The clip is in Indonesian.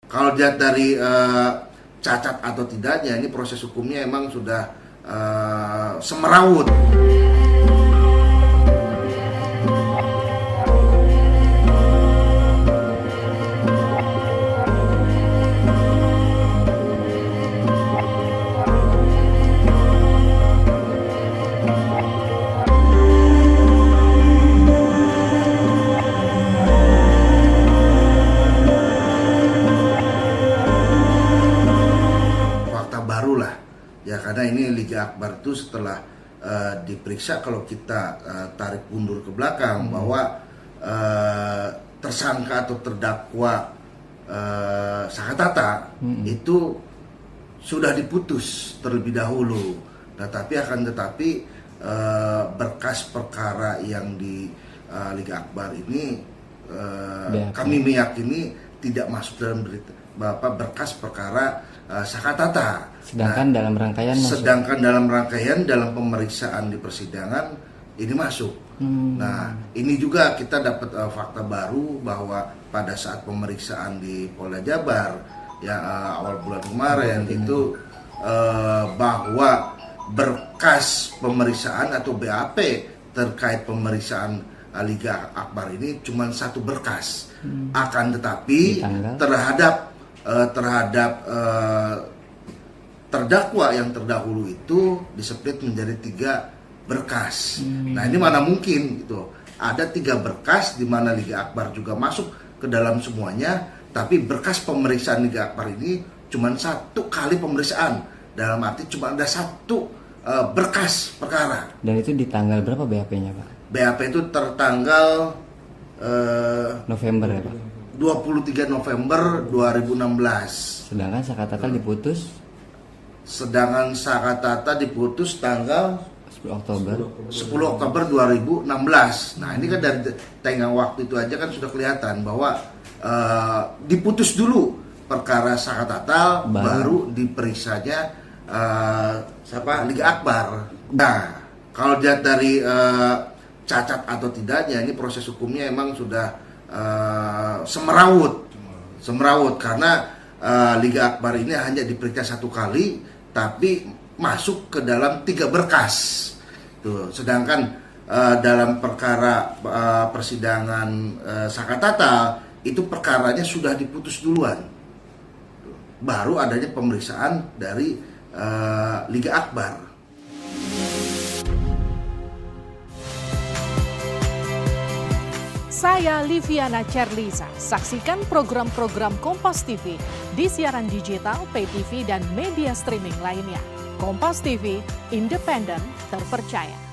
Kalau dilihat dari cacat atau tidaknya, ini proses hukumnya emang sudah semerawut. Barulah ya, karena ini Liga Akbar itu setelah diperiksa, kalau kita tarik mundur ke belakang bahwa tersangka atau terdakwa Sakatata itu sudah diputus terlebih dahulu. Tetapi berkas perkara yang di Liga Akbar ini kami meyakini tidak masuk dalam berkas perkara Sakatata. Sedangkan dalam rangkaian dalam pemeriksaan di persidangan ini masuk. Nah, ini juga kita dapat fakta baru bahwa pada saat pemeriksaan di Polda Jabar ya awal bulan kemarin itu bahwa berkas pemeriksaan atau BAP terkait pemeriksaan Liga Akbar ini cuma satu berkas. Akan tetapi terhadap terdakwa yang terdahulu itu diseplit menjadi 3 berkas. Nah, ini mana mungkin gitu. Ada 3 berkas di mana Liga Akbar juga masuk ke dalam semuanya, tapi berkas pemeriksaan Liga Akbar ini cuma 1 kali pemeriksaan. Dalam arti cuma ada 1 berkas perkara. Dan itu di tanggal berapa BAP-nya, Pak? BAP itu tertanggal November ya, Pak? 23 November 2016. Sedangkan Sakatata diputus? Sedangkan Sakatata diputus tanggal 10 Oktober 2016. Nah, ini kan dari tenggang waktu itu aja kan sudah kelihatan bahwa diputus dulu perkara Sakatata, baru diperiksanya Liga Akbar. Nah, kalau dilihat dari cacat atau tidaknya, ini proses hukumnya emang sudah semerawut karena Liga Akbar ini hanya diperiksa 1 kali, tapi masuk ke dalam 3 berkas. Tuh, sedangkan dalam perkara persidangan Sakatata itu perkaranya sudah diputus duluan. Baru adanya pemeriksaan dari Liga Akbar. Saya Liviana Cerlisa. Saksikan program-program Kompas TV di siaran digital, pay TV, dan media streaming lainnya. Kompas TV, independen, terpercaya.